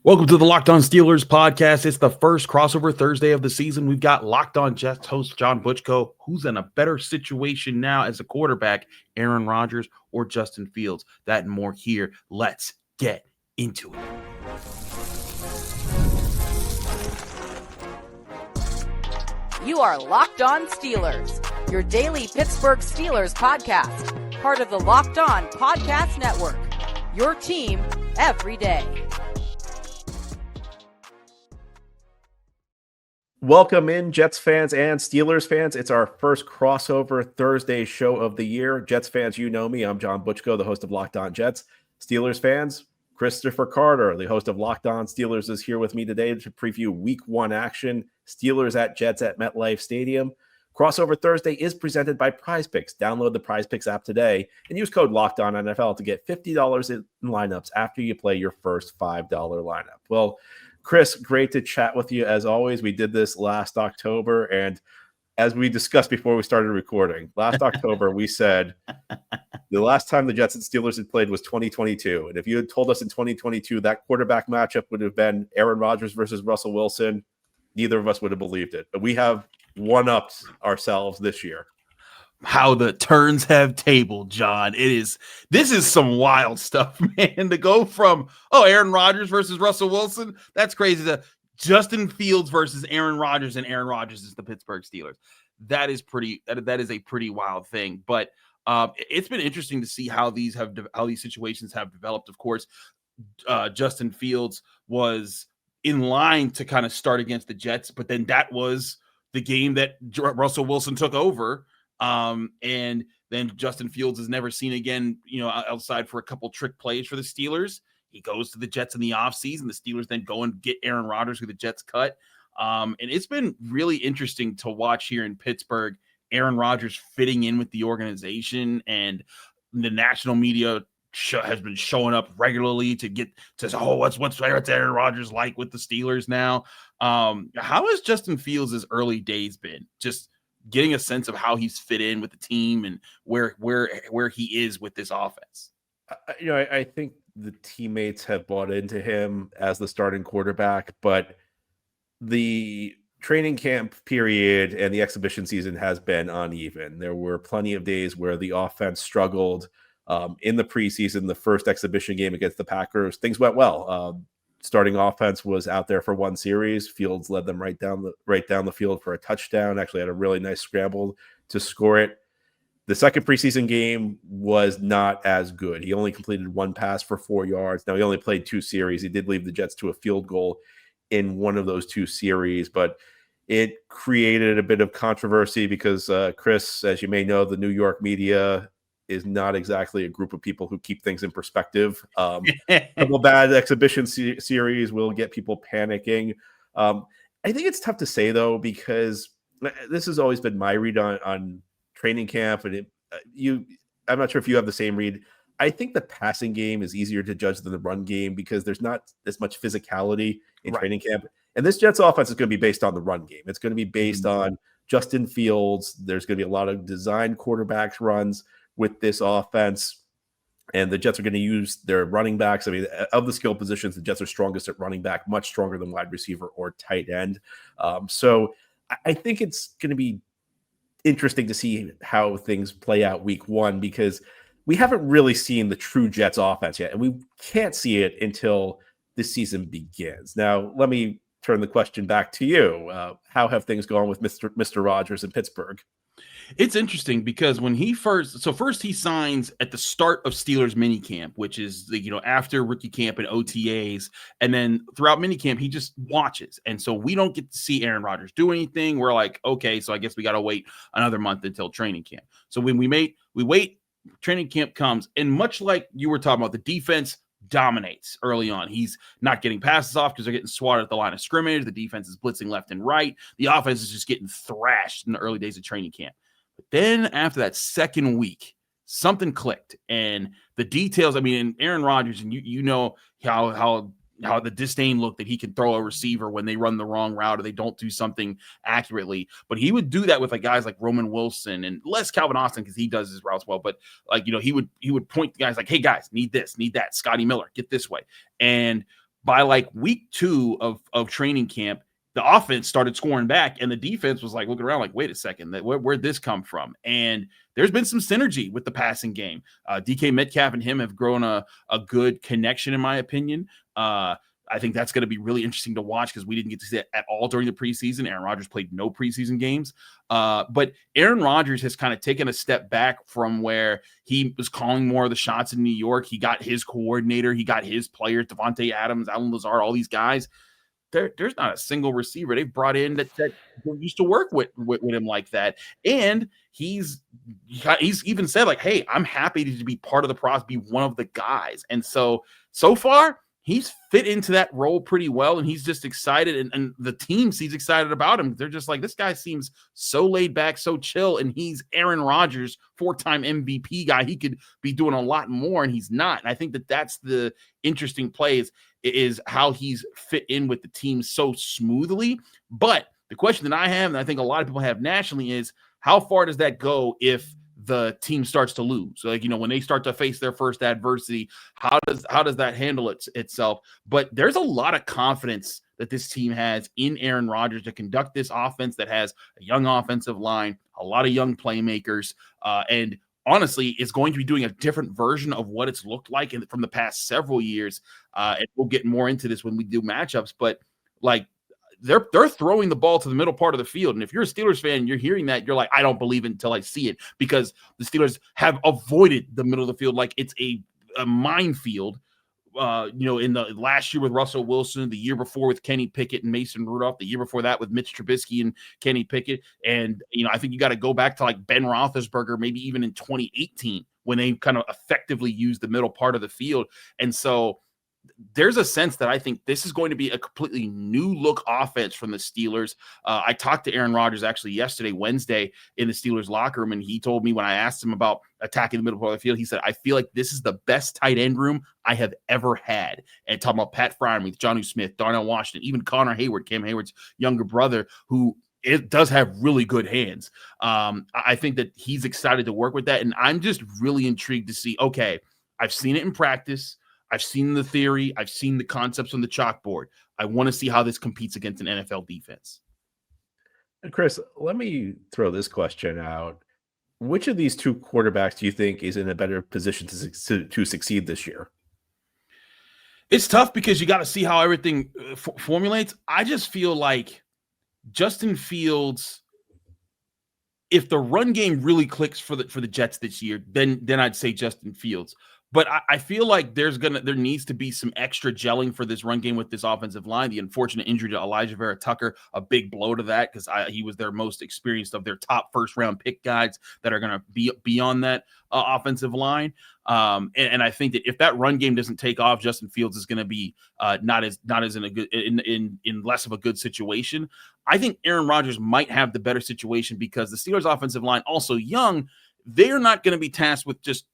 Welcome to the Locked On Steelers podcast. It's the first crossover Thursday of the season. We've got Locked On Jets host John Butchko, who's in a better situation now as a quarterback, Aaron Rodgers or Justin Fields. That and more here. Let's get into it. You are Locked On Steelers, your daily Pittsburgh Steelers podcast, part of the Locked On Podcast Network, your team every day. Welcome in, Jets fans and Steelers fans. It's our first crossover Thursday show of the year. Jets fans, you know me. I'm John Butchko, the host of Locked On Jets. Steelers fans, Christopher Carter, the host of Locked On Steelers, is here with me today to preview Week 1 action. Steelers at Jets at MetLife Stadium. Crossover Thursday is presented by PrizePicks. Download the PrizePicks app today and use code LOCKEDONNFL to get $50 in lineups after you play your first $5 lineup. Well, Chris, great to chat with you as always. We did this last October, and as we discussed before we started recording, last October we said the last time the Jets and Steelers had played was 2022. And if you had told us in 2022 that quarterback matchup would have been Aaron Rodgers versus Russell Wilson, neither of us would have believed it. But we have one-upped ourselves this year. How the turns have tabled, John. This is some wild stuff, man. To go from, Aaron Rodgers versus Russell Wilson, that's crazy, to Justin Fields versus Aaron Rodgers, and Aaron Rodgers is the Pittsburgh Steelers. That is a pretty wild thing. But it's been interesting to see how these situations have developed. Of course, Justin Fields was in line to kind of start against the Jets, but then that was the game that Russell Wilson took over. And then Justin Fields is never seen again, outside for a couple trick plays for the Steelers. He goes to the Jets in the offseason. The Steelers then go and get Aaron Rodgers, who the Jets cut. And it's been really interesting to watch here in Pittsburgh, Aaron Rodgers fitting in with the organization, and the national media has been showing up regularly to what's Aaron Rodgers like with the Steelers now. How has Justin Fields' early days been? Just getting a sense of how he's fit in with the team and where he is with this offense. I think the teammates have bought into him as the starting quarterback, but the training camp period and the exhibition season has been uneven. There were plenty of days where the offense struggled. In the preseason, the first exhibition game against the Packers, things went well. Starting offense was out there for one series. Fields led them right down the field for a touchdown. Actually had a really nice scramble to score it. The second preseason game was not as good. He only completed one pass for 4 yards. Now, he only played 2 series. He did lead the Jets to a field goal in one of those 2 series, but it created a bit of controversy because, Chris, as you may know, the New York media is not exactly a group of people who keep things in perspective. A couple bad exhibition series will get people panicking. I think it's tough to say, though, because this has always been my read on training camp. And I'm not sure if you have the same read. I think the passing game is easier to judge than the run game because there's not as much physicality in training camp. And this Jets offense is going to be based on the run game. It's going to be based on Justin Fields. There's going to be a lot of design quarterbacks runs with this offense, and the Jets are going to use their running backs. I mean, of the skill positions, the Jets are strongest at running back, much stronger than wide receiver or tight end. So I think it's going to be interesting to see how things play out week 1, because we haven't really seen the true Jets offense yet, and we can't see it until this season begins. Now, let me turn the question back to you. How have things gone with Mr. Rodgers in Pittsburgh? It's interesting because when he first he signs at the start of Steelers minicamp, which is after rookie camp and OTAs, and then throughout minicamp he just watches, and so we don't get to see Aaron Rodgers do anything. We're like, okay, so I guess we got to wait another month until training camp. So when we wait, training camp comes, and much like you were talking about, the defense dominates early on. He's not getting passes off because they're getting swatted at the line of scrimmage. The defense is blitzing left and right. The offense is just getting thrashed in the early days of training camp. But then after that second week, something clicked, and the details. I mean, and Aaron Rodgers, and you know how the disdain look that he can throw a receiver when they run the wrong route or they don't do something accurately. But he would do that with guys like Roman Wilson and less Calvin Austin because he does his routes well. But he would point to guys like, hey guys, need this, need that. Scotty Miller, get this way. And by like week 2 of training camp, the offense started scoring back, and the defense was like looking around like, wait a second, where'd this come from? And there's been some synergy with the passing game. DK Metcalf and him have grown a good connection, in my opinion. I think that's going to be really interesting to watch because we didn't get to see it at all during the preseason. Aaron Rodgers played no preseason games. But Aaron Rodgers has kind of taken a step back from where he was calling more of the shots in New York. He got his coordinator. He got his players, Devontae Adams, Allen Lazard, all these guys. There's not a single receiver they've brought in that used to work with him like that. And he's even said like, hey, I'm happy to be part of the process, be one of the guys. And so far, he's fit into that role pretty well, and he's just excited, and the team seems excited about him. They're just like, this guy seems so laid back, so chill, and he's Aaron Rodgers, 4-time MVP guy. He could be doing a lot more, and he's not. And I think that's the interesting play is how he's fit in with the team so smoothly. But the question that I have, and I think a lot of people have nationally, is how far does that go if the team starts to lose? So, like, when they start to face their first adversity, how does that handle itself? But there's a lot of confidence that this team has in Aaron Rodgers to conduct this offense that has a young offensive line, a lot of young playmakers, and honestly is going to be doing a different version of what it's looked like from the past several years. And we'll get more into this when we do matchups, but like, they're throwing the ball to the middle part of the field. And if you're a Steelers fan and you're hearing that, you're like, I don't believe it until I see it, because the Steelers have avoided the middle of the field like it's a minefield. In the last year with Russell Wilson, the year before with Kenny Pickett and Mason Rudolph, the year before that with Mitch Trubisky and Kenny Pickett. And, I think you got to go back to like Ben Roethlisberger, maybe even in 2018, when they kind of effectively used the middle part of the field. And so there's a sense that I think this is going to be a completely new look offense from the Steelers. I talked to Aaron Rodgers actually yesterday, Wednesday, in the Steelers locker room, and he told me when I asked him about attacking the middle part of the field, he said, I feel like this is the best tight end room I have ever had. And talking about Pat Freiermuth, Jonnu Smith, Darnell Washington, even Connor Hayward, Cam Hayward's younger brother, who it does have really good hands. I think that he's excited to work with that, and I'm just really intrigued to see, okay, I've seen it in practice. I've seen the theory. I've seen the concepts on the chalkboard. I want to see how this competes against an NFL defense. Chris, let me throw this question out. Which of these two quarterbacks do you think is in a better position to succeed this year? It's tough because you got to see how everything formulates. I just feel like Justin Fields, if the run game really clicks for the Jets this year, then I'd say Justin Fields. But I feel like there needs to be some extra gelling for this run game with this offensive line. The unfortunate injury to Elijah Vera Tucker, a big blow to that, because he was their most experienced of their top first-round pick guys that are going to be on that offensive line. And I think that if that run game doesn't take off, Justin Fields is going to be not as in a good in less of a good situation. I think Aaron Rodgers might have the better situation because the Steelers' offensive line, also young, they're not going to be tasked with just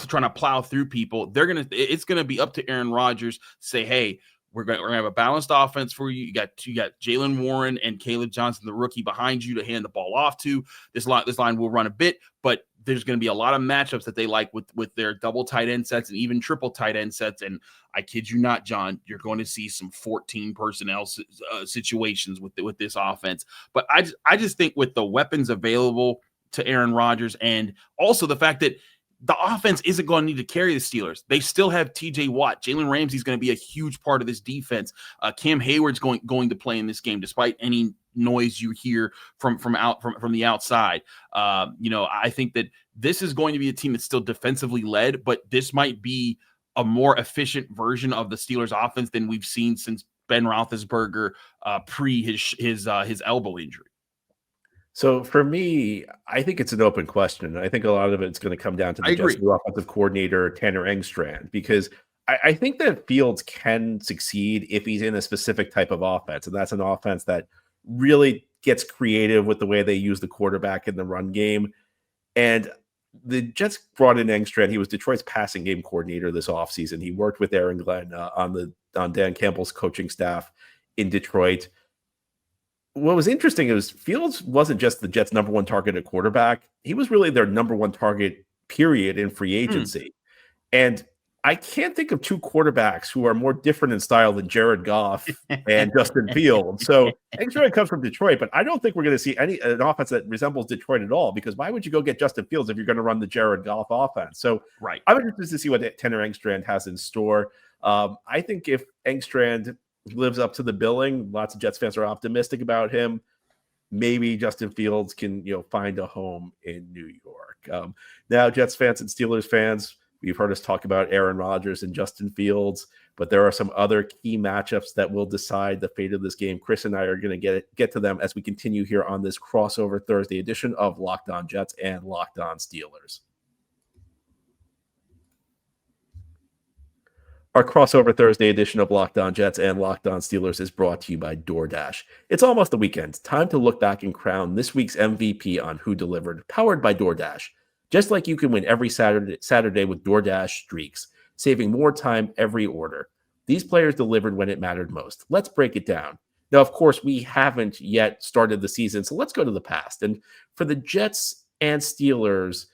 trying to plow through people. It's gonna be up to Aaron Rodgers to say, hey, we're gonna have a balanced offense for you. You got Jaylen Warren and Caleb Johnson, the rookie, behind you to hand the ball off to. This line will run a bit, but there's going to be a lot of matchups that they like with their double tight end sets and even triple tight end sets. And I kid you not, John, you're going to see some 14 personnel situations with this offense. But I just think with the weapons available to Aaron Rodgers, and also the fact that the offense isn't going to need to carry the Steelers. They still have TJ Watt. Jalen Ramsey's going to be a huge part of this defense. Cam Hayward's going to play in this game, despite any noise you hear from the outside. I think that this is going to be a team that's still defensively led, but this might be a more efficient version of the Steelers offense than we've seen since Ben Roethlisberger pre his elbow injury. So for me, I think it's an open question. I think a lot of it's going to come down to the Jets' new offensive coordinator, Tanner Engstrand, because I think that Fields can succeed if he's in a specific type of offense. And that's an offense that really gets creative with the way they use the quarterback in the run game. And the Jets brought in Engstrand. He was Detroit's passing game coordinator this offseason. He worked with Aaron Glenn on Dan Campbell's coaching staff in Detroit. What was interesting is Fields wasn't just the Jets' number one target at quarterback. He was really their number one target, period, in free agency. And I can't think of two quarterbacks who are more different in style than Jared Goff and Justin Fields. So Engstrand comes from Detroit, but I don't think we're going to see an offense that resembles Detroit at all, because why would you go get Justin Fields if you're going to run the Jared Goff offense? So right. I'm interested to see what Tanner Engstrand has in store. I think if Engstrand lives up to the billing, lots of Jets fans are optimistic about him. Maybe Justin Fields can, find a home in New York. Now, Jets fans and Steelers fans, you've heard us talk about Aaron Rodgers and Justin Fields, but there are some other key matchups that will decide the fate of this game. Chris and I are going to get to them as we continue here on this crossover Thursday edition of Locked On Jets and Locked On Steelers. Our crossover Thursday edition of Locked On Jets and Locked On Steelers is brought to you by DoorDash. It's almost the weekend. Time to look back and crown this week's MVP on Who Delivered, powered by DoorDash. Just like you can win every Saturday with DoorDash Streaks, saving more time every order. These players delivered when it mattered most. Let's break it down. Now, of course, we haven't yet started the season, so let's go to the past. And for the Jets and Steelers,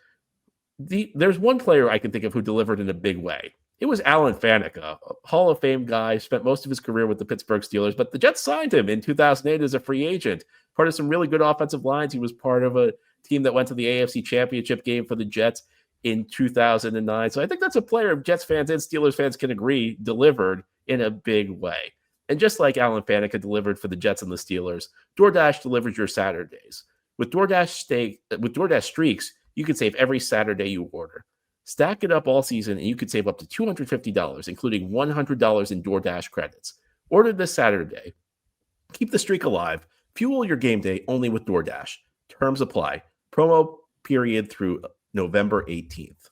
there's one player I can think of who delivered in a big way. It was Alan Faneca, a Hall of Fame guy, spent most of his career with the Pittsburgh Steelers, but the Jets signed him in 2008 as a free agent. Part of some really good offensive lines. He was part of a team that went to the AFC Championship game for the Jets in 2009. So I think that's a player Jets fans and Steelers fans can agree delivered in a big way. And just like Alan Faneca delivered for the Jets and the Steelers, DoorDash delivers your Saturdays. With DoorDash Streaks, you can save every Saturday you order. Stack it up all season and you could save up to $250, including $100 in DoorDash credits. Order this Saturday. Keep the streak alive. Fuel your game day only with DoorDash. Terms apply. Promo period through November 18th.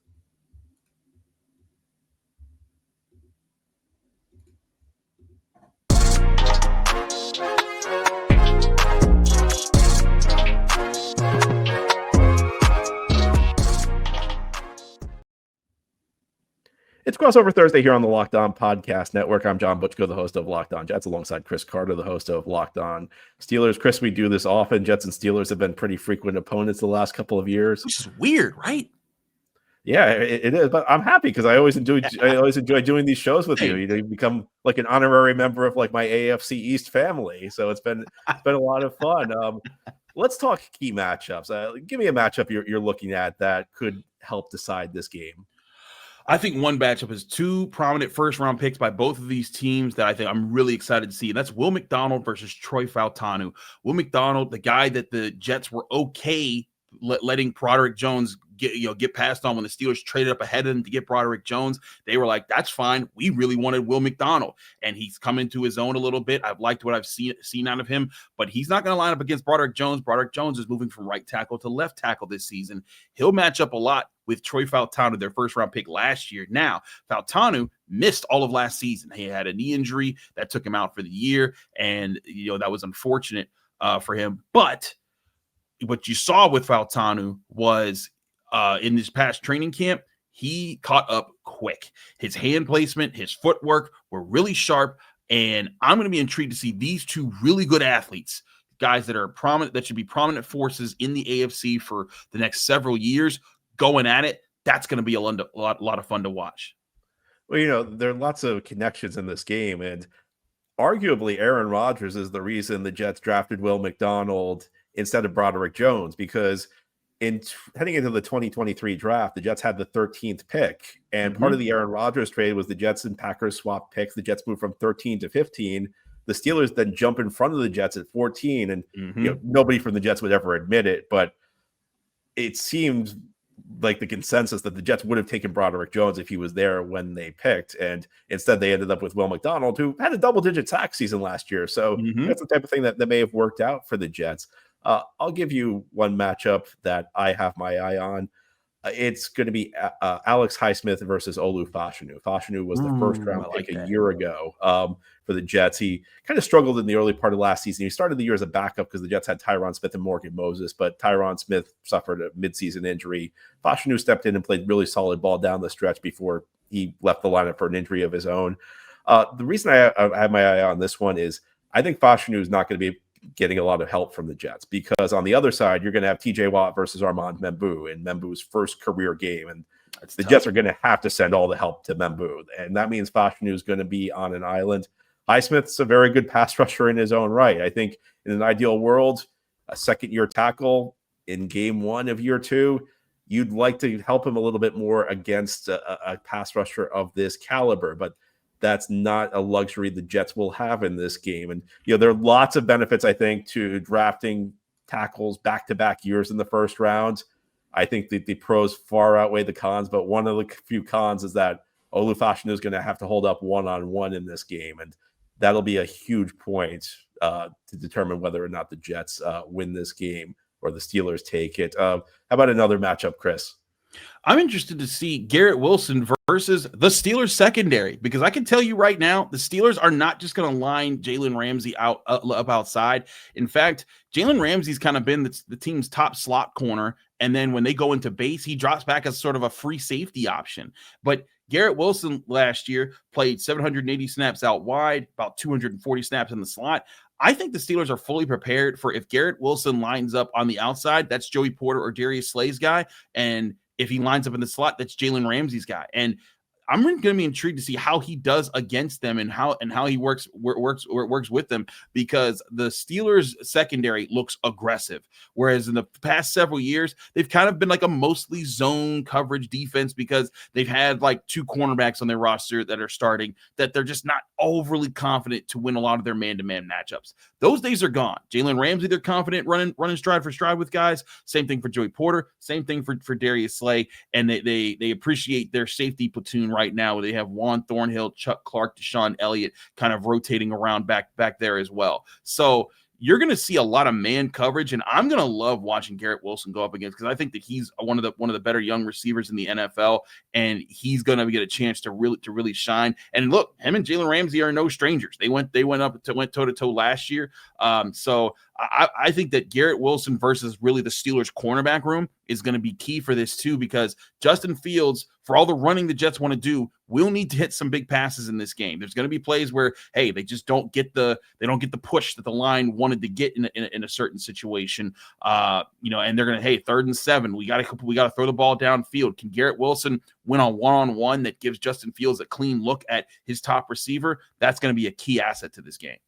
It's Crossover Thursday here on the Locked On Podcast Network. I'm John Butchko, the host of Locked On Jets, alongside Chris Carter, the host of Locked On Steelers. Chris, we do this often. Jets and Steelers have been pretty frequent opponents the last couple of years. Which is weird, right? Yeah, it is. But I'm happy because I always enjoy doing these shows with you. You become like an honorary member of like my AFC East family. So it's been a lot of fun. Let's talk key matchups. Give me a matchup you're looking at that could help decide this game. I think one matchup is two prominent first-round picks by both of these teams that I think I'm really excited to see, and that's Will McDonald versus Troy Fautanu. Will McDonald, the guy that the Jets were okay letting Broderick Jones get passed on when the Steelers traded up ahead of them to get Broderick Jones. They were like, that's fine. We really wanted Will McDonald, and he's come into his own a little bit. I've liked what I've seen out of him, but he's not going to line up against Broderick Jones. Broderick Jones is moving from right tackle to left tackle this season. He'll match up a lot with Troy Fautanu, their first-round pick last year. Now, Fautanu missed all of last season. He had a knee injury that took him out for the year, and that was unfortunate for him. But what you saw with Fautanu was in this past training camp, he caught up quick. His hand placement, his footwork were really sharp, and I'm going to be intrigued to see these two really good athletes, guys that are prominent, that should be prominent forces in the AFC for the next several years, going at it. That's going to be a lot of fun to watch. Well, there are lots of connections in this game, and arguably Aaron Rodgers is the reason the Jets drafted Will McDonald instead of Broderick Jones, because heading into the 2023 draft, the Jets had the 13th pick, and part of the Aaron Rodgers trade was the Jets and Packers swapped picks. The Jets moved from 13 to 15. The Steelers then jump in front of the Jets at 14, and nobody from the Jets would ever admit it, but it seemed like the consensus that the Jets would have taken Broderick Jones if he was there when they picked, and instead they ended up with Will McDonald, who had a double-digit sack season last year. So that's the type of thing that may have worked out for the Jets. I'll give you one matchup that I have my eye on. It's going to be Alex Highsmith versus Olu Fautanu. Fautanu was the first-round pick a year ago for the Jets. He kind of struggled in the early part of last season. He started the year as a backup because the Jets had Tyron Smith and Morgan Moses, but Tyron Smith suffered a midseason injury. Fautanu stepped in and played really solid ball down the stretch before he left the lineup for an injury of his own. The reason I have my eye on this one is I think Fautanu is not going to be getting a lot of help from the Jets, because on the other side, you're going to have TJ Watt versus Armand Membou in Membou's first career game. And The Jets are going to have to send all the help to Membu, and that means Fautanu is going to be on an island. Highsmith's a very good pass rusher in his own right. I think in an ideal world, a second-year tackle in game 1 of year 2, you'd like to help him a little bit more against a pass rusher of this caliber, but that's not a luxury the Jets will have in this game. And, there are lots of benefits, I think, to drafting tackles back-to-back years in the first round. I think that the pros far outweigh the cons, but one of the few cons is that Olu Fautanu is going to have to hold up one-on-one in this game, and that'll be a huge point to determine whether or not the Jets win this game or the Steelers take it. How about another matchup, Chris? I'm interested to see Garrett Wilson versus the Steelers secondary, because I can tell you right now, the Steelers are not just going to line Jalen Ramsey up outside. In fact, Jalen Ramsey's kind of been the team's top slot corner. And then when they go into base, he drops back as sort of a free safety option. But Garrett Wilson last year played 780 snaps out wide, about 240 snaps in the slot. I think the Steelers are fully prepared for if Garrett Wilson lines up on the outside, that's Joey Porter or Darius Slay's guy. And if he lines up in the slot, that's Jalen Ramsey's guy. And I'm going to be intrigued to see how he does against them and how he works with them, because the Steelers secondary looks aggressive, whereas in the past several years they've kind of been like a mostly zone coverage defense because they've had like 2 cornerbacks on their roster that are starting that they're just not overly confident to win a lot of their man-to-man matchups. Those days are gone. Jalen Ramsey, they're confident running stride for stride with guys. Same thing for Joey Porter. Same thing for Darius Slay, and they appreciate their safety platoon right now. They have Juan Thornhill, Chuck Clark, Deshaun Elliott kind of rotating around back there as well. So you're going to see a lot of man coverage, and I'm going to love watching Garrett Wilson go up against, because I think that he's one of the better young receivers in the NFL, and he's going to get a chance to really shine. And look, him and Jalen Ramsey are no strangers. They went toe to toe last year. So I think that Garrett Wilson versus really the Steelers cornerback room is going to be key for this too, because Justin Fields, for all the running the Jets want to do, will need to hit some big passes in this game. There's going to be plays where, hey, they just don't get the push that the line wanted to get in a certain situation. And they're going to, hey, 3rd and 7, we got to throw the ball downfield. Can Garrett Wilson win on one-on-one that gives Justin Fields a clean look at his top receiver? That's going to be a key asset to this game.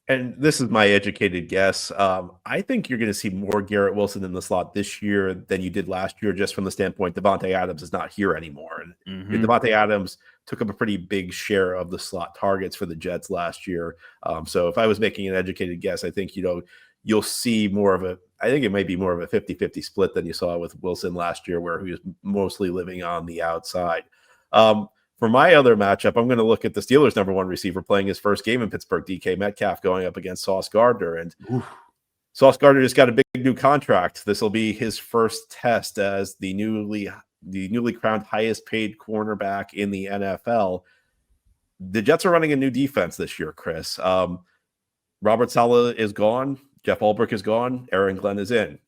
And this is my educated guess. I think you're going to see more Garrett Wilson in the slot this year than you did last year, just from the standpoint Davante Adams is not here anymore. And Davante Adams took up a pretty big share of the slot targets for the Jets last year. So if I was making an educated guess, I think, you'll see more of I think it might be more of a 50-50 split than you saw with Wilson last year, where he was mostly living on the outside. For my other matchup, I'm going to look at the Steelers' number 1 receiver playing his first game in Pittsburgh, DK Metcalf, going up against Sauce Gardner. And Sauce Gardner just got a big new contract. This will be his first test as the newly crowned highest paid cornerback in the NFL. The Jets are running a new defense this year, Chris. Robert Saleh is gone. Jeff Ulbrich is gone. Aaron Glenn is in.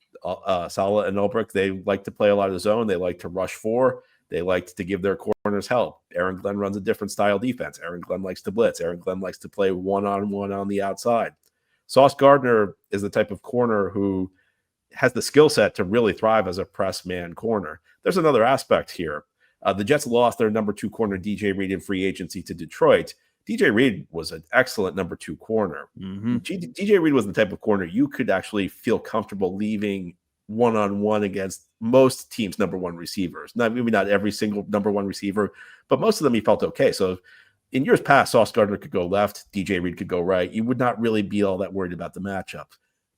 Saleh and Ulbrich, they like to play a lot of zone. They like to rush 4. They like to give their corners help. Aaron Glenn runs a different style defense. Aaron Glenn likes to blitz. Aaron Glenn likes to play one-on-one on the outside. Sauce Gardner is the type of corner who has the skill set to really thrive as a press man corner. There's another aspect here. The Jets lost their number 2 corner, DJ Reed, in free agency to Detroit. DJ Reed was an excellent number 2 corner. DJ Reed was the type of corner you could actually feel comfortable leaving one-on-one against most teams' number 1 receivers. Maybe not every single number 1 receiver, but most of them he felt okay. So in years past, Sauce Gardner could go left, DJ Reed could go right. You would not really be all that worried about the matchup.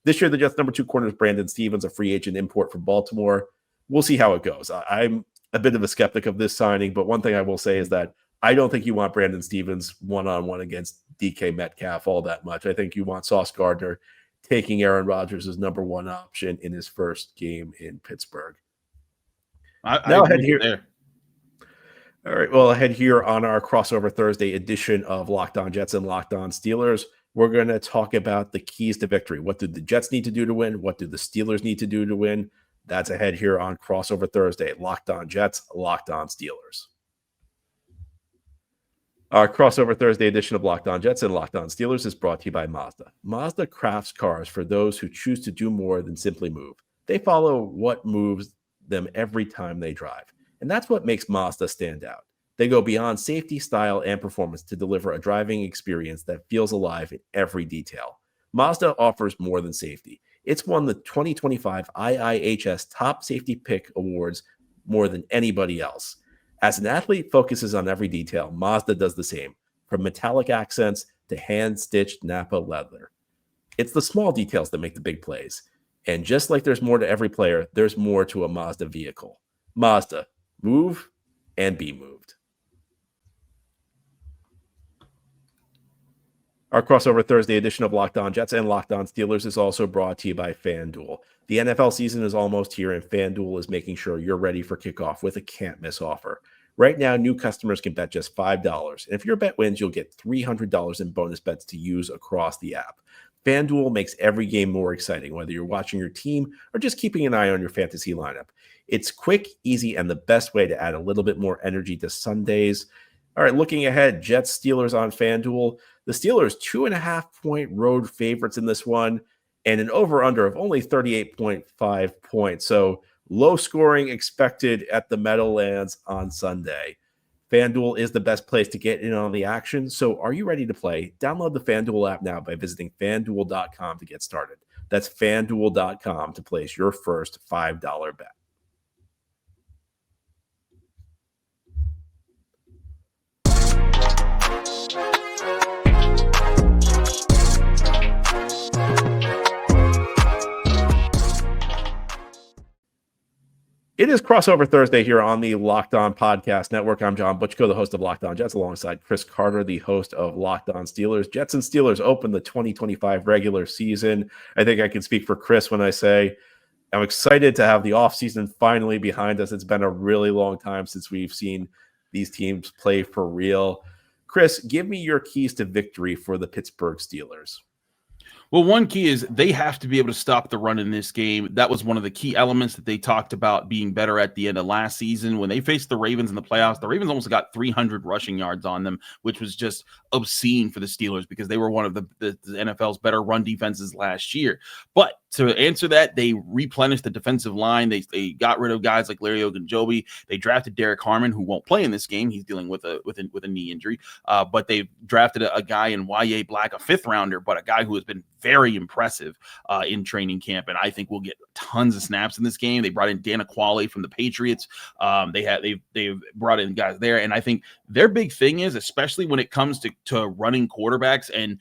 This year, the Jets' number 2 corner is Brandon Stevens, a free agent import from Baltimore. We'll see how it goes. I'm a bit of a skeptic of this signing, but one thing I will say is that I don't think you want Brandon Stevens one-on-one against DK Metcalf all that much. I think you want Sauce Gardner taking Aaron Rodgers as number 1 option in his first game in Pittsburgh. Now ahead here. There. All right. Well, ahead here on our crossover Thursday edition of Locked On Jets and Locked On Steelers, we're going to talk about the keys to victory. What do the Jets need to do to win? What do the Steelers need to do to win? That's ahead here on crossover Thursday. Locked On Jets, Locked On Steelers. Our crossover Thursday edition of Locked On Jets and Locked On Steelers is brought to you by Mazda. Mazda crafts cars for those who choose to do more than simply move. They follow what moves them every time they drive. And that's what makes Mazda stand out. They go beyond safety, style, and performance to deliver a driving experience that feels alive in every detail. Mazda offers more than safety. It's won the 2025 IIHS Top Safety Pick Awards more than anybody else. As an athlete focuses on every detail, Mazda does the same, from metallic accents to hand-stitched Napa leather. It's the small details that make the big plays. And just like there's more to every player, there's more to a Mazda vehicle. Mazda, move and be moved. Our crossover Thursday edition of Locked On Jets and Locked On Steelers is also brought to you by FanDuel. The NFL season is almost here, and FanDuel is making sure you're ready for kickoff with a can't-miss offer. Right now, new customers can bet just $5, and if your bet wins, you'll get $300 in bonus bets to use across the app. FanDuel makes every game more exciting, whether you're watching your team or just keeping an eye on your fantasy lineup. It's quick, easy, and the best way to add a little bit more energy to Sundays. All right, looking ahead, Jets, Steelers on FanDuel. The Steelers 2.5-point road favorites in this one, and an over-under of only 38.5 points. So low scoring expected at the Meadowlands on Sunday. FanDuel is the best place to get in on the action. So are you ready to play? Download the FanDuel app now by visiting FanDuel.com to get started. That's FanDuel.com to place your first $5 bet. It is Crossover Thursday here on the Locked On Podcast Network. I'm John Butchko, the host of Locked On Jets, alongside Chris Carter, the host of Locked On Steelers. Jets and Steelers open the 2025 regular season. I think I can speak for Chris when I say I'm excited to have the offseason finally behind us. It's been a really long time since we've seen these teams play for real. Chris, give me your keys to victory for the Pittsburgh Steelers. Well, one key is they have to be able to stop the run in this game. That was one of the key elements that they talked about being better at the end of last season. When they faced the Ravens in the playoffs, the Ravens almost got 300 rushing yards on them, which was just obscene for the Steelers because they were one of the NFL's better run defenses last year. But to answer that, they replenished the defensive line. They got rid of guys like Larry Ogunjobi. They drafted Derek Harmon, who won't play in this game. He's dealing with a knee injury. But they've drafted a guy in Y.A. Black, a fifth rounder, but a guy who has been very impressive in training camp, and I think we'll get tons of snaps in this game. They brought in Dan Aquale from the Patriots. They've brought in guys there, and I think their big thing is, especially when it comes to running quarterbacks and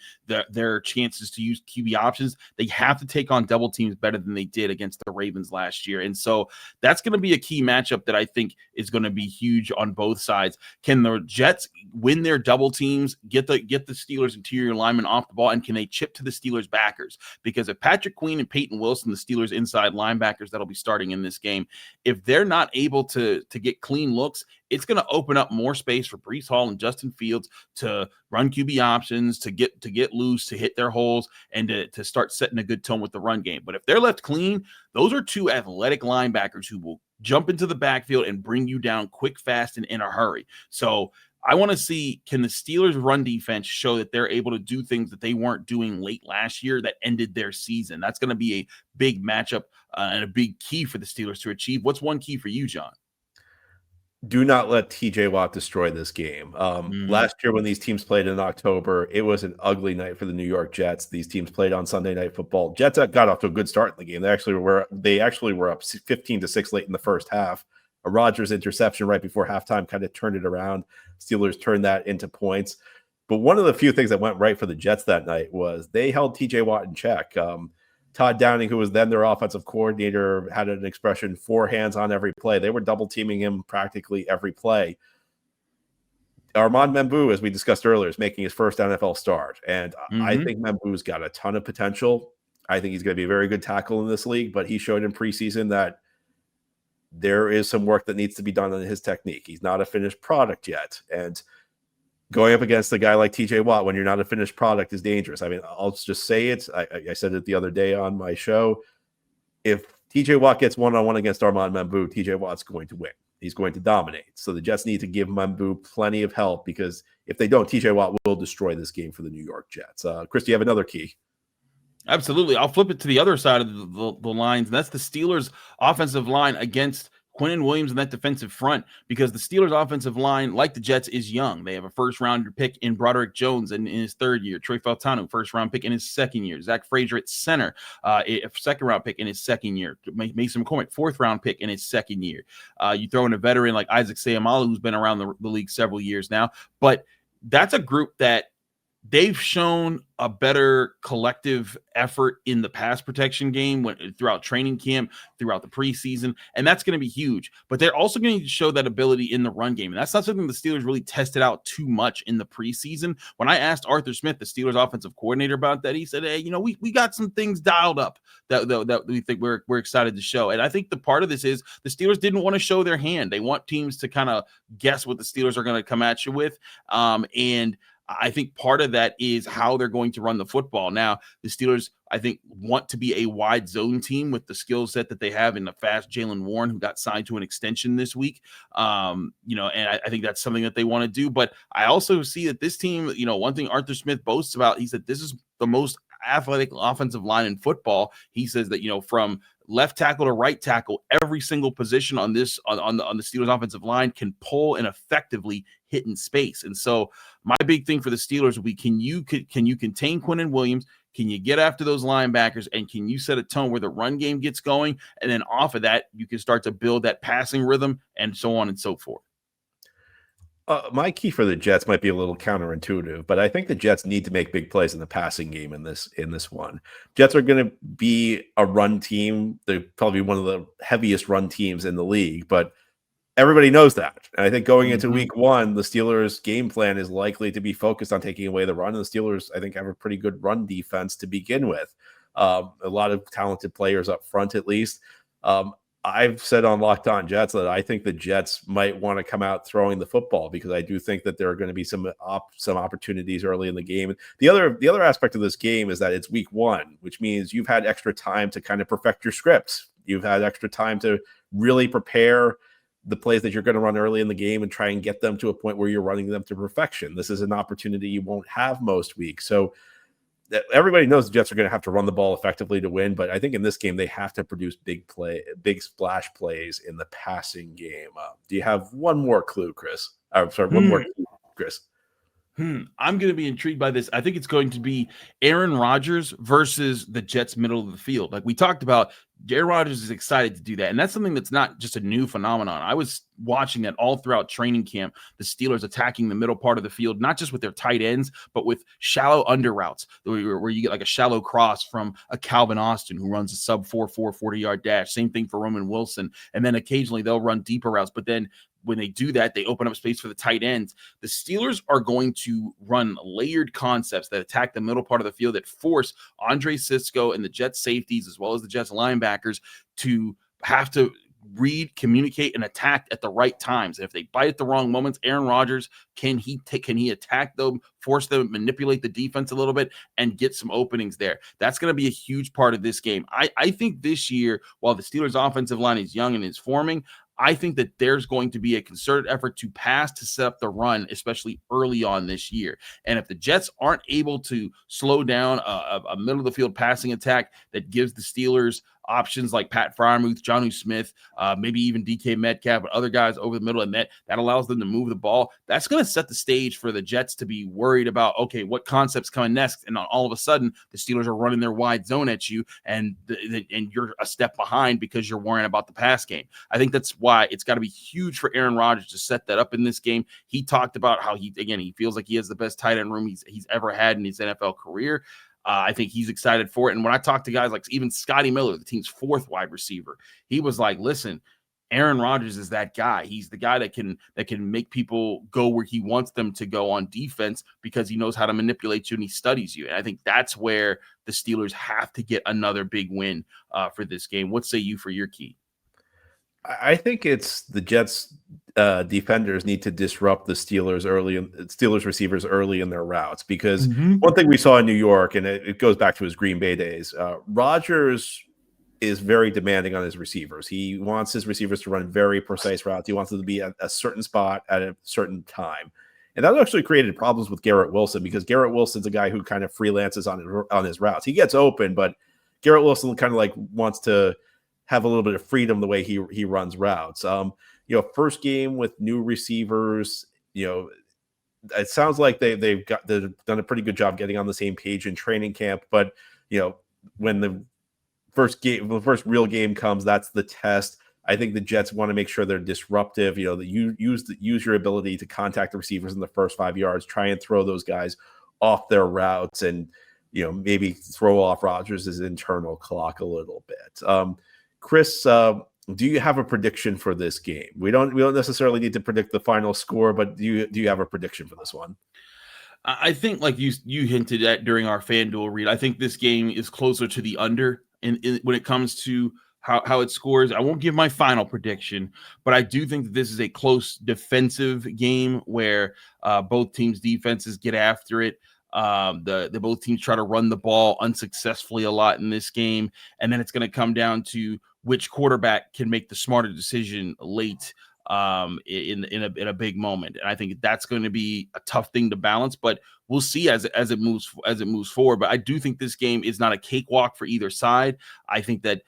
their chances to use QB options, they have to take on double teams better than they did against the Ravens last year, and so that's going to be a key matchup that I think is going to be huge on both sides. Can the Jets win their double teams, get the Steelers interior linemen off the ball, and can they chip to the Steelers backers? Because if Patrick Queen and Peyton Wilson, the Steelers inside linebackers that'll be starting in this game, if they're not able to get clean looks, it's going to open up more space for Breece Hall and Justin Fields to run QB options, to get loose, to hit their holes, and to start setting a good tone with the run game. But if they're left clean, those are two athletic linebackers who will jump into the backfield and bring you down quick, fast, and in a hurry. So I want to see, can the Steelers' run defense show that they're able to do things that they weren't doing late last year that ended their season? That's going to be a big matchup and a big key for the Steelers to achieve. What's one key for you, John? Do not let TJ Watt destroy this game. Last year when these teams played in October, it was an ugly night for the New York Jets. These teams played on Sunday Night Football. Jets got off to a good start in the game. They actually were up 15-6 late in the first half. A Rodgers interception right before halftime kind of turned it around. Steelers turned that into points. But one of the few things that went right for the Jets that night was they held TJ Watt in check. Todd Downing, who was then their offensive coordinator, had an expression, 4 hands on every play. They were double teaming him practically every play. Armand Membou, as we discussed earlier, is making his first NFL start. And I think Membou's got a ton of potential. I think he's going to be a very good tackle in this league, but he showed in preseason that there is some work that needs to be done on his technique. He's not a finished product yet. And going up against a guy like TJ Watt when you're not a finished product is dangerous. I mean, I'll just say it. I said it the other day on my show. If TJ Watt gets one-on-one against Armand Membou, TJ Watt's going to win. He's going to dominate. So the Jets need to give Membou plenty of help, because if they don't, TJ Watt will destroy this game for the New York Jets. Chris, do you have another key? Absolutely. I'll flip it to the other side of the lines. And that's the Steelers' offensive line against Quinnen Williams in that defensive front, because the Steelers' offensive line, like the Jets, is young. They have a first-round pick in Broderick Jones in his third year. Trey Fautanu, first-round pick in his second year. Zach Frazier at center, a second-round pick in his second year. Mason McCormick, fourth-round pick in his second year. You throw in a veteran like Isaac Seumalo, who's been around the league several years now. But that's a group that they've shown a better collective effort in the pass protection game throughout training camp, throughout the preseason, and that's going to be huge. But they're also going to show that ability in the run game, and that's not something the Steelers really tested out too much in the preseason. When I asked Arthur Smith, the Steelers offensive coordinator, about that, he said, hey, we got some things dialed up that we think we're excited to show. And I think the part of this is the Steelers didn't want to show their hand. They want teams to kind of guess what the Steelers are going to come at you with, and I think part of that is how they're going to run the football. Now, the Steelers, I think, want to be a wide zone team with the skill set that they have in the fast Jaylen Warren, who got signed to an extension this week. And I think that's something that they want to do. But I also see that this team, one thing Arthur Smith boasts about, he said this is the most athletic offensive line in football. He says that, from left tackle to right tackle, every single position on the Steelers offensive line can pull and effectively hit in space. And so my big thing for the Steelers will be, can you contain Quinnen Williams? Can you get after those linebackers? And can you set a tone where the run game gets going? And then off of that, you can start to build that passing rhythm and so on and so forth. My key for the Jets might be a little counterintuitive, but I think the Jets need to make big plays in the passing game in this one. Jets are going to be a run team. They're probably one of the heaviest run teams in the league, but everybody knows that. And I think going into week one, the Steelers' game plan is likely to be focused on taking away the run. And the Steelers, I think, have a pretty good run defense to begin with. A lot of talented players up front, at least. I've said on Locked On Jets that I think the Jets might want to come out throwing the football, because I do think that there are going to be some opportunities early in the game. The other aspect of this game is that it's week one, which means you've had extra time to kind of perfect your scripts. You've had extra time to really prepare the plays that you're going to run early in the game and try and get them to a point where you're running them to perfection. This is an opportunity you won't have most weeks. So everybody knows the Jets are going to have to run the ball effectively to win, but I think in this game they have to produce big splash plays in the passing game. Do you have one more clue, Chris? One more clue, Chris. I'm going to be intrigued by this. I think it's going to be Aaron Rodgers versus the Jets' middle of the field. Like we talked about, Aaron Rodgers is excited to do that. And that's something that's not just a new phenomenon. I was watching that all throughout training camp, the Steelers attacking the middle part of the field, not just with their tight ends, but with shallow under routes where you get like a shallow cross from a Calvin Austin who runs a sub 4.4 40-yard dash. Same thing for Roman Wilson. And then occasionally they'll run deeper routes. But then when they do that, they open up space for the tight ends. The Steelers are going to run layered concepts that attack the middle part of the field that force Andre Cisco and the Jets safeties, as well as the Jets linebackers, to have to read, communicate, and attack at the right times. And if they bite at the wrong moments, Aaron Rodgers, can he attack them, force them, manipulate the defense a little bit, and get some openings there? That's going to be a huge part of this game. I think this year, while the Steelers' offensive line is young and is forming, I think that there's going to be a concerted effort to pass to set up the run, especially early on this year. And if the Jets aren't able to slow down a middle of the field passing attack that gives the Steelers options like Pat Freiermuth, Jonnu Smith, maybe even DK Metcalf, but other guys over the middle, and that allows them to move the ball, that's going to set the stage for the Jets to be worried about, okay, what concept's coming next? And all of a sudden, the Steelers are running their wide zone at you, and you're a step behind because you're worrying about the pass game. I think that's why it's got to be huge for Aaron Rodgers to set that up in this game. He talked about how he feels like he has the best tight end room he's ever had in his NFL career. I think he's excited for it. And when I talk to guys like even Scotty Miller, the team's fourth wide receiver, he was like, listen, Aaron Rodgers is that guy. He's the guy that can make people go where he wants them to go on defense because he knows how to manipulate you and he studies you. And I think that's where the Steelers have to get another big win for this game. What say you for your key? I think it's the Jets defenders need to disrupt the Steelers receivers early in their routes, because one thing we saw in New York, and it goes back to his Green Bay days, Rodgers is very demanding on his receivers. He wants his receivers to run very precise routes. He wants them to be at a certain spot at a certain time. And that actually created problems with Garrett Wilson, because Garrett Wilson's a guy who kind of freelances on his routes. He gets open, but Garrett Wilson kind of like wants to have a little bit of freedom the way he runs routes. First game with new receivers, it sounds like they've done a pretty good job getting on the same page in training camp. But when the first real game comes, that's the test. I think the Jets want to make sure they're disruptive. That you use your ability to contact the receivers in the first 5 yards, try and throw those guys off their routes, and maybe throw off Rodgers' internal clock a little bit. Chris, do you have a prediction for this game? We don't necessarily need to predict the final score, but do you have a prediction for this one? I think, like you hinted at during our FanDuel read, I think this game is closer to the under when it comes to how it scores. I won't give my final prediction, but I do think that this is a close defensive game where both teams' defenses get after it. The both teams try to run the ball unsuccessfully a lot in this game, and then it's going to come down to which quarterback can make the smarter decision late in a big moment. And I think that's going to be a tough thing to balance, but we'll see as it moves forward. But I do think this game is not a cakewalk for either side. I think that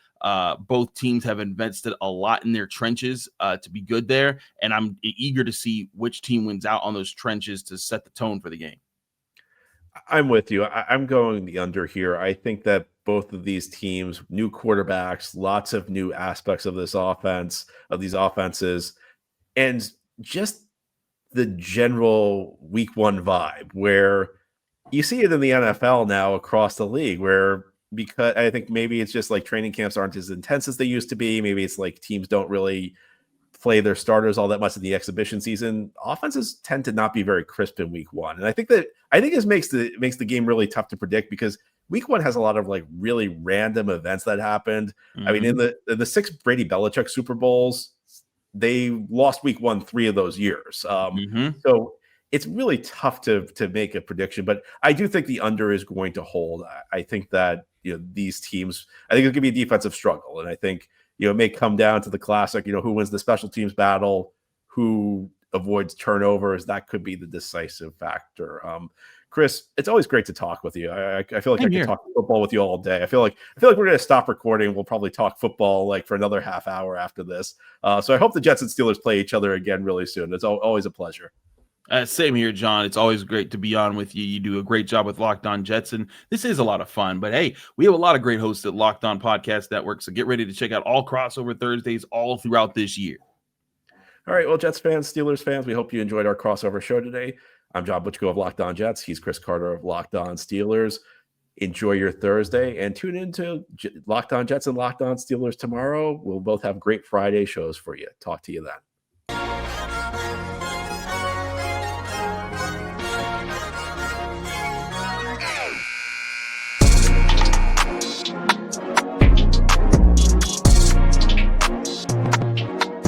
both teams have invested a lot in their trenches to be good there, and I'm eager to see which team wins out on those trenches to set the tone for the game. I'm with you. I'm going the under here. I think that both of these teams, new quarterbacks, lots of new aspects of this offense, of these offenses, and just the general week one vibe where you see it in the NFL now across the league, where because I think maybe it's just like training camps aren't as intense as they used to be. Maybe it's like teams don't really play their starters all that much in the exhibition season. Offenses tend to not be very crisp in week one. And I think this makes the game really tough to predict because week one has a lot of like really random events that happened. Mm-hmm. I mean, in the 6 Brady Belichick Super Bowls, they lost week one 3 of those years. So it's really tough to make a prediction, but I do think the under is going to hold. I think that, these teams, I think it's going to be a defensive struggle. And I think, it may come down to the classic, who wins the special teams battle, who avoids turnovers. That could be the decisive factor. Chris, it's always great to talk with you. I feel like I can talk football with you all day. I feel like we're going to stop recording. We'll probably talk football like for another half hour after this. So I hope the Jets and Steelers play each other again really soon. It's always a pleasure. Same here, John. It's always great to be on with you. You do a great job with Locked On Jets, and this is a lot of fun. But hey, we have a lot of great hosts at Locked On Podcast Network, so get ready to check out all crossover Thursdays all throughout this year. All right, well, Jets fans, Steelers fans, we hope you enjoyed our crossover show today. I'm John Butchko of Locked On Jets. He's Chris Carter of Locked On Steelers. Enjoy your Thursday, and tune into Locked On Jets and Locked On Steelers tomorrow. We'll both have great Friday shows for you. Talk to you then.